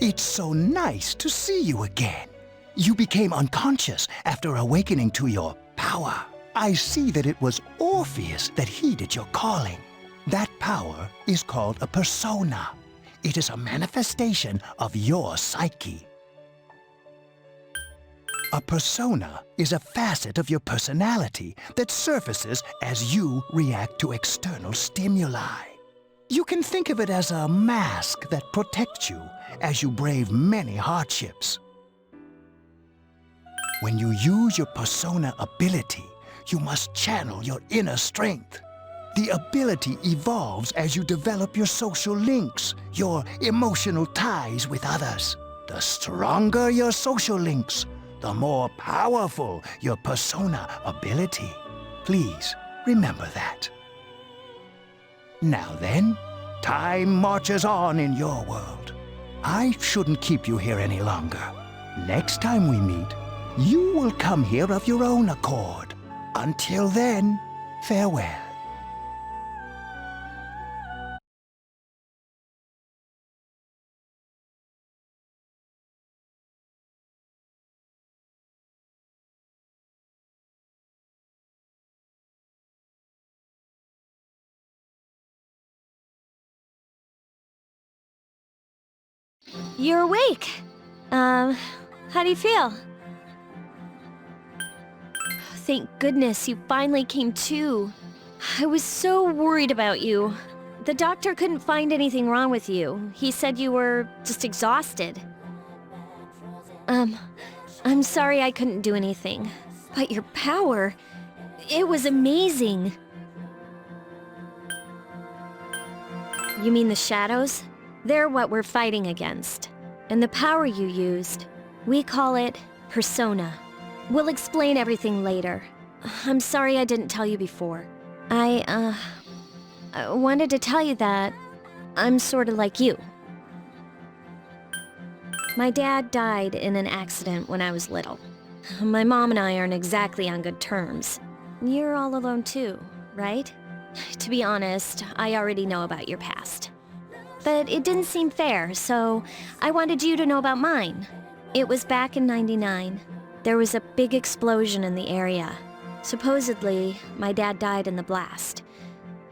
It's so nice to see you again. You became unconscious after awakening to your power. I see that it was Orpheus that heeded your calling. That power is called a persona. It is a manifestation of your psyche. A persona is a facet of your personality that surfaces as you react to external stimuli. You can think of it as a mask that protects you as you brave many hardships. When you use your persona ability, you must channel your inner strength. The ability evolves as you develop your social links, your emotional ties with others. The stronger your social links, the more powerful your persona ability. Please remember that. Now then, time marches on in your world. I shouldn't keep you here any longer. Next time we meet, you will come here of your own accord. Until then, farewell. You're awake. How do you feel? Thank goodness you finally came to. I was so worried about you. The doctor couldn't find anything wrong with you. He said you were just exhausted. I'm sorry I couldn't do anything. But your power, it was amazing. You mean the shadows? They're what we're fighting against. And the power you used, we call it persona. We'll explain everything later. I'm sorry I didn't tell you before. I wanted to tell you that I'm sorta like you. My dad died in an accident when I was little. My mom and I aren't exactly on good terms. You're all alone too, right? To be honest, I already know about your past. But it didn't seem fair, so I wanted you to know about mine. It was back in '99. There was a big explosion in the area. Supposedly, my dad died in the blast,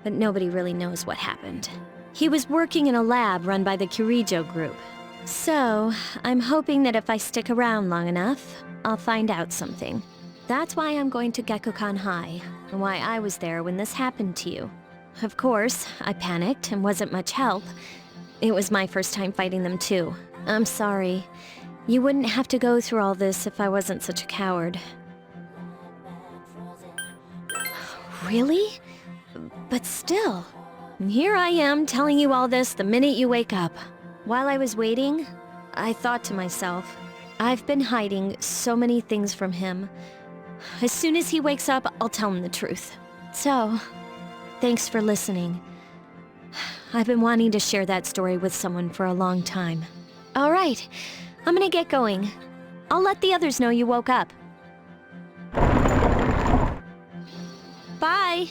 but nobody really knows what happened. He was working in a lab run by the Kirijo group. So, I'm hoping that if I stick around long enough, I'll find out something. That's why I'm going to Gekukan High, and why I was there when this happened to you. Of course, I panicked and wasn't much help. It was my first time fighting them too. I'm sorry. You wouldn't have to go through all this if I wasn't such a coward. Really? But still. Here I am telling you all this the minute you wake up. While I was waiting, I thought to myself, I've been hiding so many things from him. As soon as he wakes up, I'll tell him the truth. So, thanks for listening. I've been wanting to share that story with someone for a long time. All right, I'm gonna get going. I'll let the others know you woke up. Bye!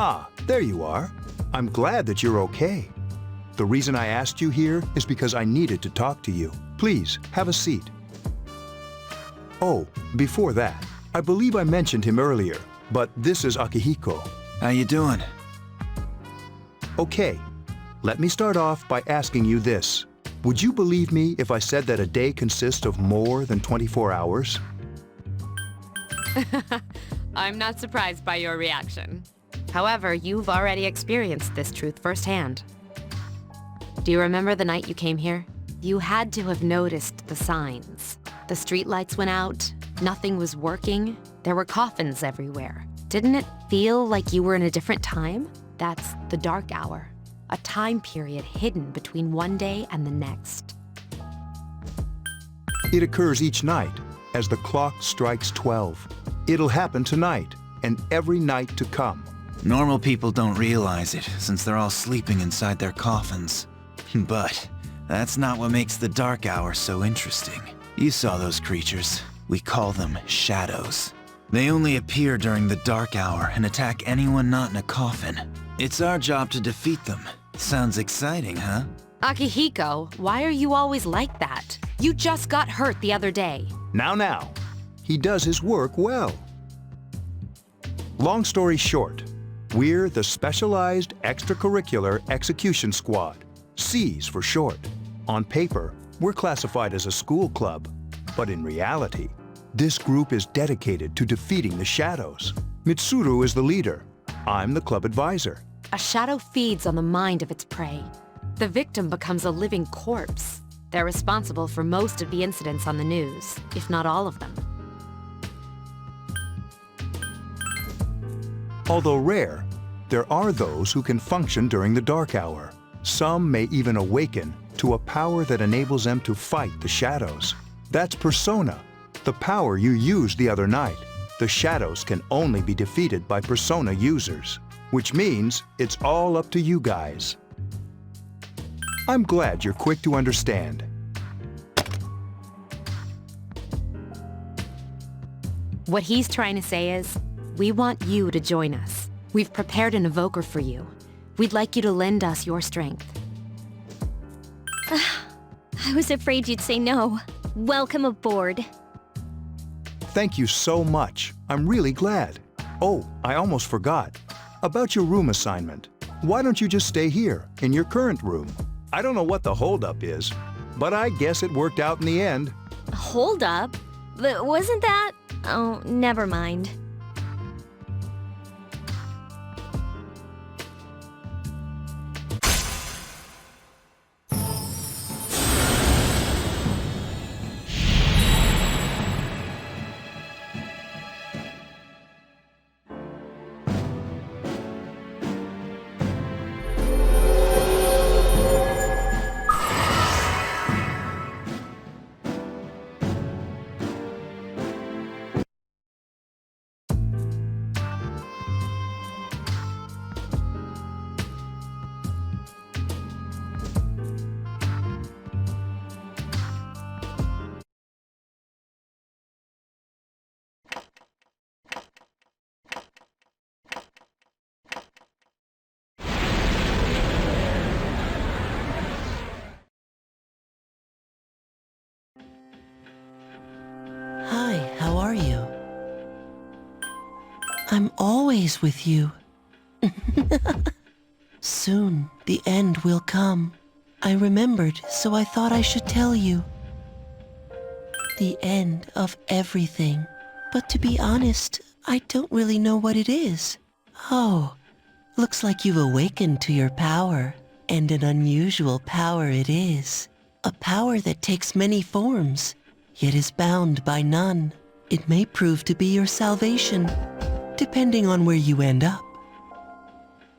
Ah, there you are. I'm glad that you're okay. The reason I asked you here is because I needed to talk to you. Please, have a seat. Oh, before that, I believe I mentioned him earlier, but this is Akihiko. How you doing? Okay, let me start off by asking you this. Would you believe me if I said that a day consists of more than 24 hours? I'm not surprised by your reaction. However, you've already experienced this truth firsthand. Do you remember the night you came here? You had to have noticed the signs. The streetlights went out, nothing was working, there were coffins everywhere. Didn't it feel like you were in a different time? That's the dark hour, a time period hidden between one day and the next. It occurs each night as the clock strikes 12. It'll happen tonight and every night to come. Normal people don't realize it, since they're all sleeping inside their coffins. But that's not what makes the dark hour so interesting. You saw those creatures. We call them shadows. They only appear during the dark hour and attack anyone not in a coffin. It's our job to defeat them. Sounds exciting, huh? Akihiko, why are you always like that? You just got hurt the other day. Now. He does his work well. Long story short, we're the Specialized Extracurricular Execution Squad, SEAS for short. On paper, we're classified as a school club, but in reality, this group is dedicated to defeating the shadows. Mitsuru is the leader. I'm the club advisor. A shadow feeds on the mind of its prey. The victim becomes a living corpse. They're responsible for most of the incidents on the news, if not all of them. Although rare, there are those who can function during the dark hour. Some may even awaken to a power that enables them to fight the shadows. That's Persona, the power you used the other night. The shadows can only be defeated by Persona users, which means it's all up to you guys. I'm glad you're quick to understand. What he's trying to say is, we want you to join us. We've prepared an evoker for you. We'd like you to lend us your strength. I was afraid you'd say no. Welcome aboard. Thank you so much. I'm really glad. Oh, I almost forgot. About your room assignment. Why don't you just stay here, in your current room? I don't know what the holdup is, but I guess it worked out in the end. Hold up. But wasn't that... Oh, never mind. Hi, how are you? I'm always with you. Soon, the end will come. I remembered, so I thought I should tell you. The end of everything. But to be honest, I don't really know what it is. Oh, looks like you've awakened to your power. And an unusual power it is. A power that takes many forms, yet is bound by none. It may prove to be your salvation, depending on where you end up.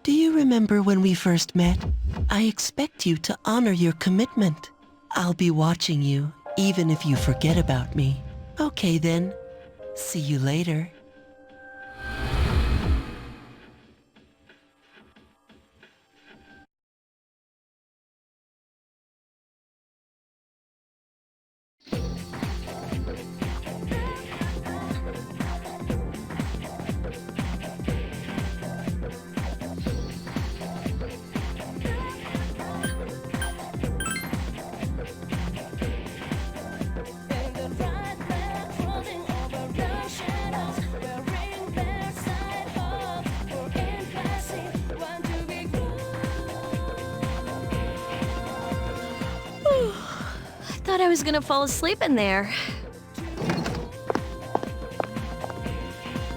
Do you remember when we first met? I expect you to honor your commitment. I'll be watching you, even if you forget about me. Okay then, see you later. thought I was gonna fall asleep in there.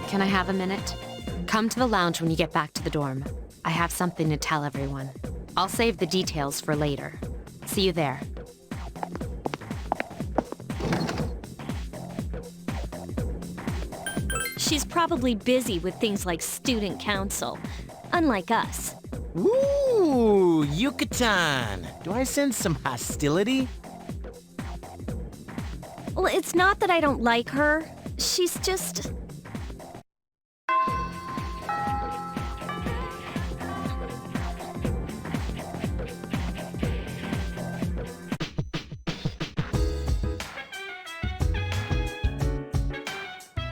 Can I have a minute? Come to the lounge when you get back to the dorm. I have something to tell everyone. I'll save the details for later. See you there. She's probably busy with things like student council, unlike us. Ooh, Yucatan. Do I sense some hostility? Well, it's not that I don't like her. She's just...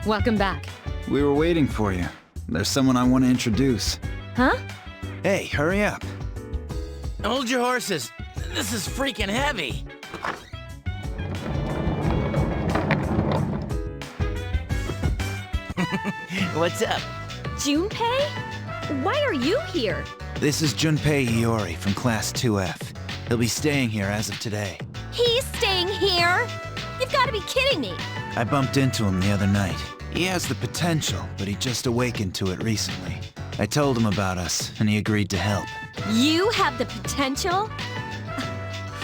Welcome back. We were waiting for you. There's someone I want to introduce. Huh? Hey, hurry up. Hold your horses. This is freaking heavy. What's up? Junpei? Why are you here? This is Junpei Iori from Class 2F. He'll be staying here as of today. He's staying here? You've got to be kidding me. I bumped into him the other night. He has the potential, but he just awakened to it recently. I told him about us, and he agreed to help. You have the potential?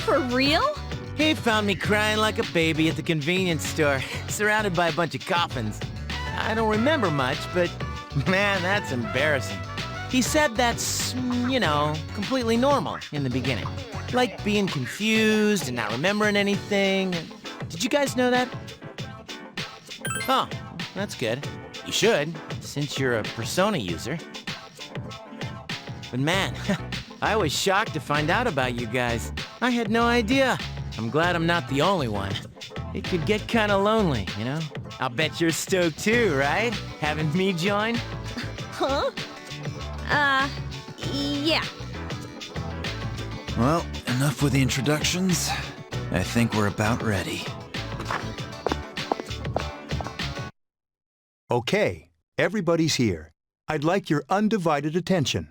For real? He found me crying like a baby at the convenience store, surrounded by a bunch of coffins. I don't remember much, but man, that's embarrassing. He said that's, completely normal in the beginning. Like being confused and not remembering anything. Did you guys know that? Oh, that's good. You should, since you're a Persona user. But man, I was shocked to find out about you guys. I had no idea. I'm glad I'm not the only one. It could get kinda lonely, you know? I'll bet you're stoked too, right? Having me join? Huh? Yeah. Well, enough with the introductions. I think we're about ready. Okay, everybody's here. I'd like your undivided attention.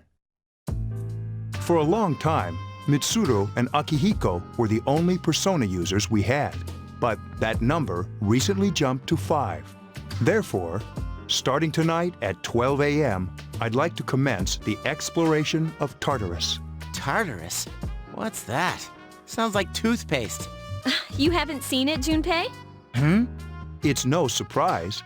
For a long time, Mitsuru and Akihiko were the only Persona users we had, but that number recently jumped to 5. Therefore, starting tonight at 12 a.m., I'd like to commence the exploration of Tartarus. Tartarus? What's that? Sounds like toothpaste. You haven't seen it, Junpei? It's no surprise,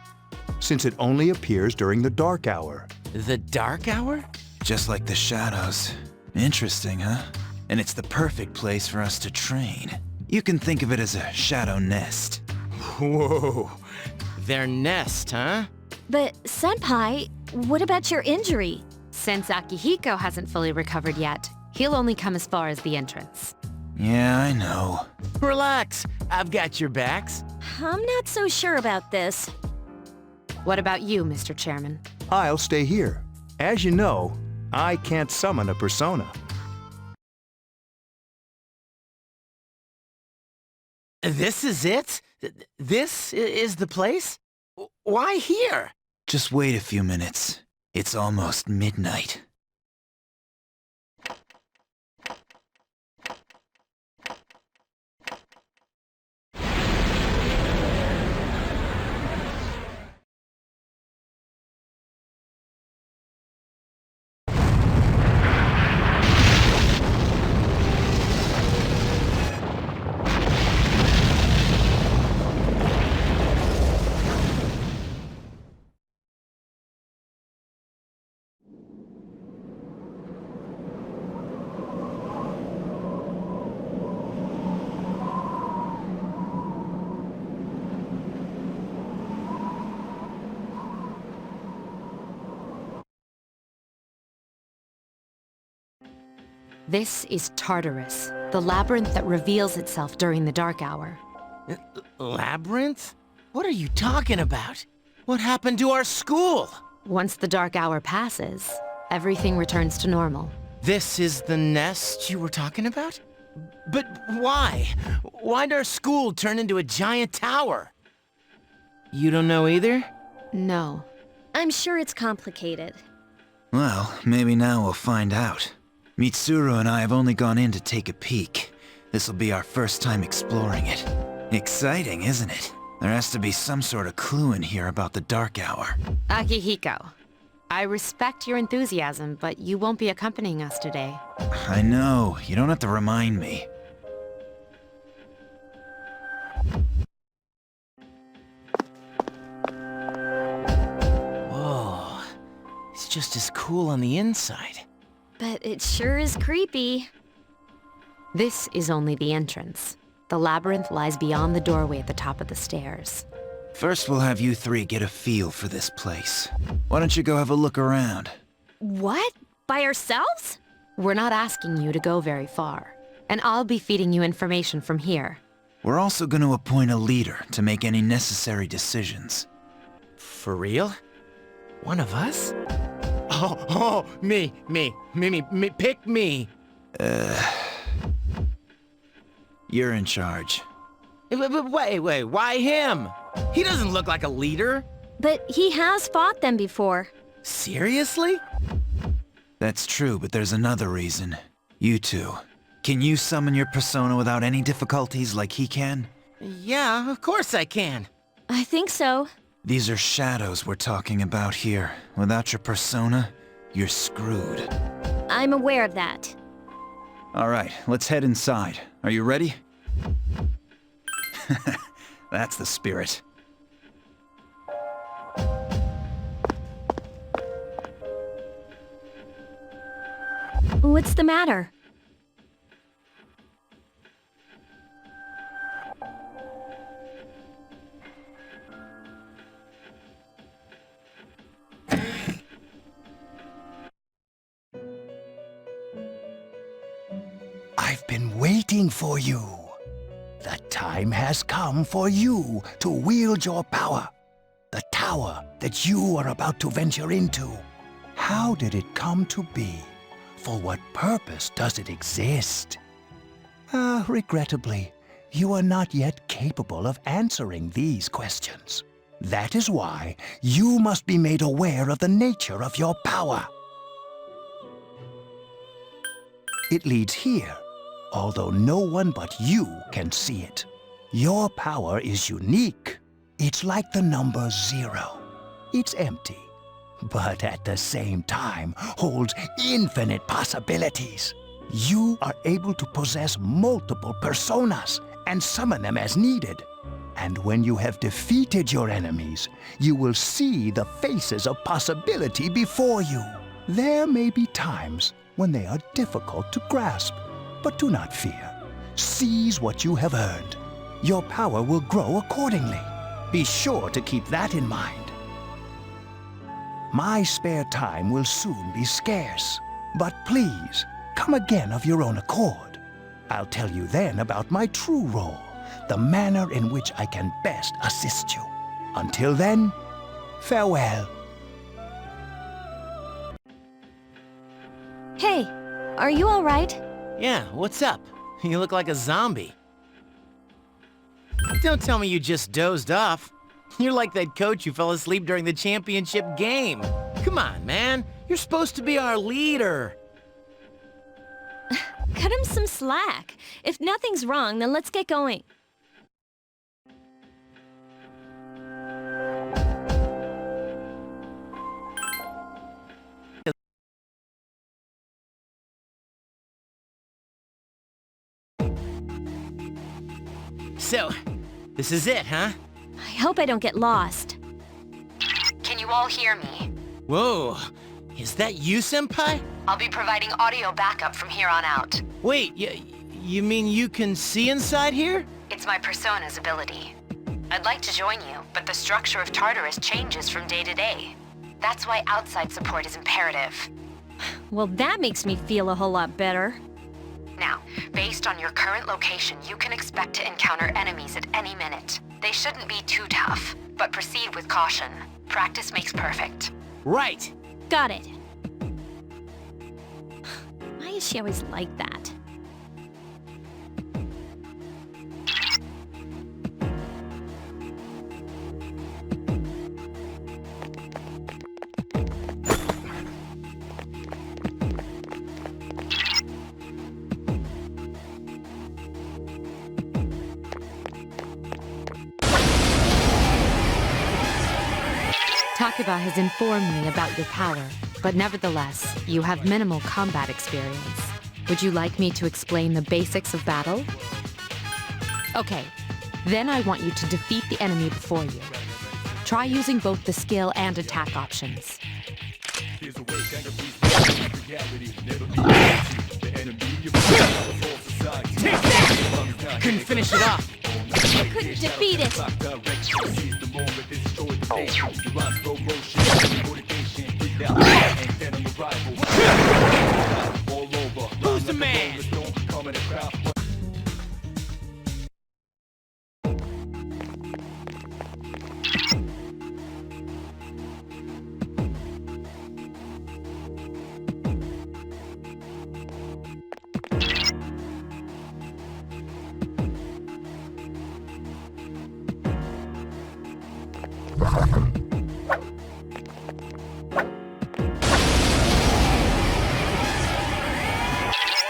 since it only appears during the dark hour. The dark hour? Just like the shadows. Interesting, huh? And it's the perfect place for us to train. You can think of it as a shadow nest. Whoa. Their nest, huh? But, Senpai, what about your injury? Since Akihiko hasn't fully recovered yet, he'll only come as far as the entrance. Yeah, I know. Relax. I've got your backs. I'm not so sure about this. What about you, Mr. Chairman? I'll stay here. As you know, I can't summon a persona. This is it? This is the place? Why here? Just wait a few minutes. It's almost midnight. This is Tartarus, the labyrinth that reveals itself during the dark hour. Labyrinth? What are you talking about? What happened to our school? Once the dark hour passes, everything returns to normal. This is the nest you were talking about? But why? Why'd our school turn into a giant tower? You don't know either? No. I'm sure it's complicated. Well, maybe now we'll find out. Mitsuru and I have only gone in to take a peek. This'll be our first time exploring it. Exciting, isn't it? There has to be some sort of clue in here about the Dark Hour. Akihiko, I respect your enthusiasm, but you won't be accompanying us today. I know, you don't have to remind me. Whoa. It's just as cool on the inside. But it sure is creepy. This is only the entrance. The labyrinth lies beyond the doorway at the top of the stairs. First, we'll have you three get a feel for this place. Why don't you go have a look around? What? By ourselves? We're not asking you to go very far, and I'll be feeding you information from here. We're also going to appoint a leader to make any necessary decisions. For real? One of us? Oh, me, pick me. You're in charge. Wait, why him? He doesn't look like a leader. But he has fought them before. Seriously? That's true, but there's another reason. You two. Can you summon your persona without any difficulties like he can? Yeah, of course I can. I think so. These are shadows we're talking about here. Without your persona, you're screwed. I'm aware of that. All right, let's head inside. Are you ready? That's the spirit. What's the matter? I've been waiting for you. The time has come for you to wield your power. The tower that you are about to venture into. How did it come to be? For what purpose does it exist? Regrettably, you are not yet capable of answering these questions. That is why you must be made aware of the nature of your power. It leads here, although no one but you can see it. Your power is unique. It's like the number 0. It's empty, but at the same time holds infinite possibilities. You are able to possess multiple personas and summon them as needed. And when you have defeated your enemies, you will see the faces of possibility before you. There may be times when they are difficult to grasp, but do not fear. Seize what you have earned. Your power will grow accordingly. Be sure to keep that in mind. My spare time will soon be scarce, but please, come again of your own accord. I'll tell you then about my true role, the manner in which I can best assist you. Until then, farewell. Hey, are you all right? Yeah, what's up? You look like a zombie. Don't tell me you just dozed off. You're like that coach who fell asleep during the championship game. Come on, man. You're supposed to be our leader. Cut him some slack. If nothing's wrong, then let's get going. So, this is it, huh? I hope I don't get lost. Can you all hear me? Whoa, is that you, Senpai? I'll be providing audio backup from here on out. Wait, you mean you can see inside here? It's my persona's ability. I'd like to join you, but the structure of Tartarus changes from day to day. That's why outside support is imperative. Well, that makes me feel a whole lot better. Now, based on your current location, you can expect to encounter enemies at any minute. They shouldn't be too tough, but proceed with caution. Practice makes perfect. Right. Got it. Why is she always like that? Akiba has informed me about your power, but nevertheless, you have minimal combat experience. Would you like me to explain the basics of battle? Okay, then I want you to defeat the enemy before you. Try using both the skill and attack options. Couldn't finish it off. I couldn't defeat it! Who's the man?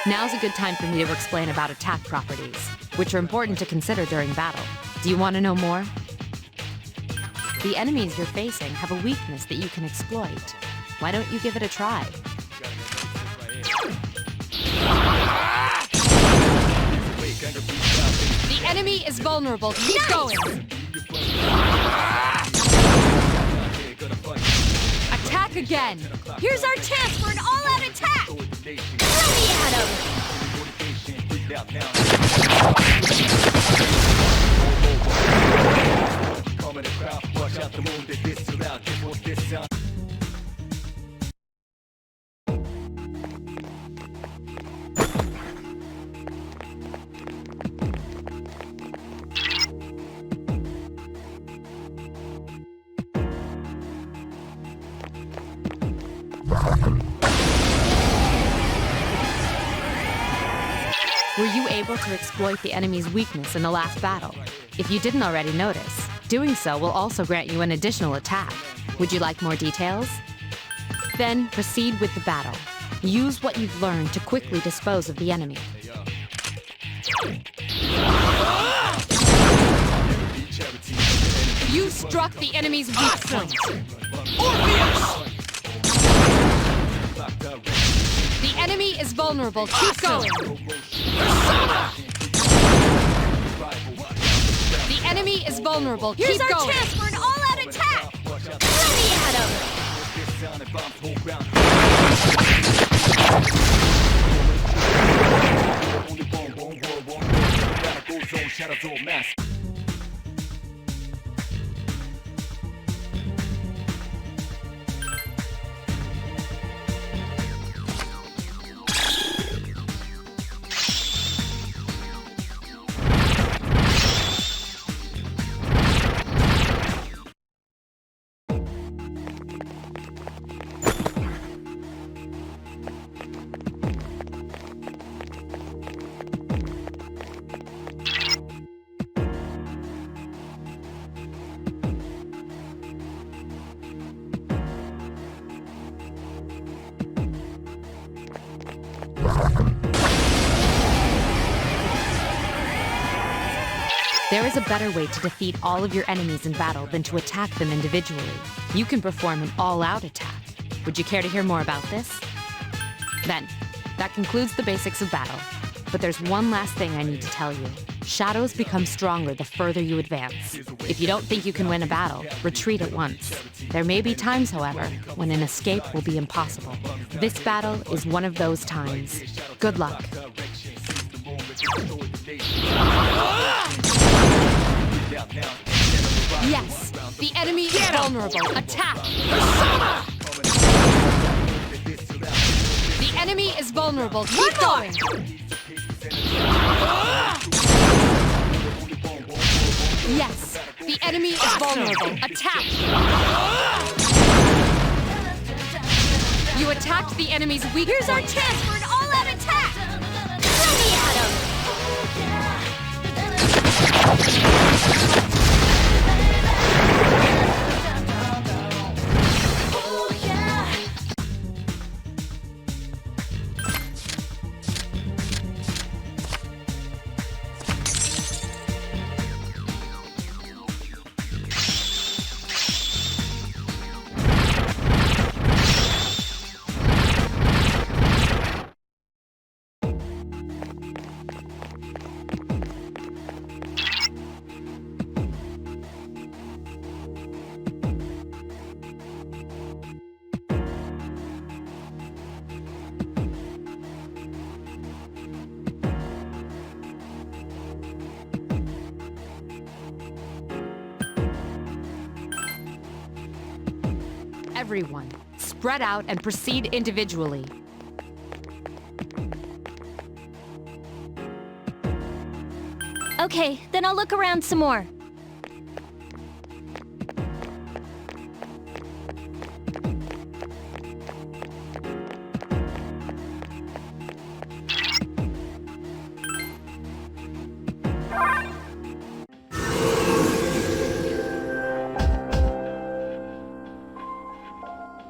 Now's a good time for me to explain about attack properties, which are important to consider during battle. Do you want to know more? The enemies you're facing have a weakness that you can exploit. Why don't you give it a try? The enemy is vulnerable. Keep going. Attack again. Here's our chance for an all-out attack! Throw me at him! Were you able to exploit the enemy's weakness in the last battle? If you didn't already notice, doing so will also grant you an additional attack. Would you like more details? Then proceed with the battle. Use what you've learned to quickly dispose of the enemy. You struck the enemy's weak point. The enemy is vulnerable. Keep going. The enemy is vulnerable. Here's Keep our going. chance for an all-out attack! Throw me at him! There is a better way to defeat all of your enemies in battle than to attack them individually. You can perform an all-out attack. Would you care to hear more about this? Then, that concludes the basics of battle. But there's one last thing I need to tell you. Shadows become stronger the further you advance. If you don't think you can win a battle, retreat at once. There may be times, however, when an escape will be impossible. This battle is one of those times. Good luck. Yes, the enemy is vulnerable. Attack! The enemy is vulnerable. Keep going. Yes, the enemy is vulnerable. Attack! You attacked the enemy's weak Here's our point. chance for an all-out attack! Throw me at him! Everyone, spread out and proceed individually. Okay, then I'll look around some more.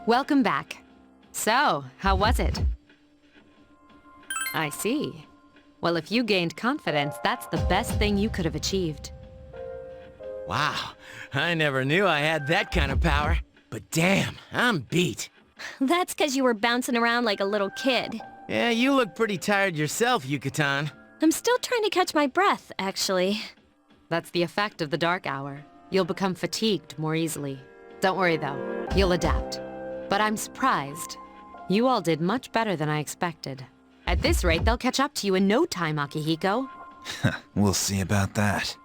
Welcome back. So, how was it? I see. Well, if you gained confidence, that's the best thing you could have achieved. Wow, I never knew I had that kind of power. But damn, I'm beat. That's 'cause you were bouncing around like a little kid. Yeah, you look pretty tired yourself, Yucatan. I'm still trying to catch my breath, actually. That's the effect of the dark hour. You'll become fatigued more easily. Don't worry though, you'll adapt. But I'm surprised. You all did much better than I expected. At this rate, they'll catch up to you in no time, Akihiko. We'll see about that.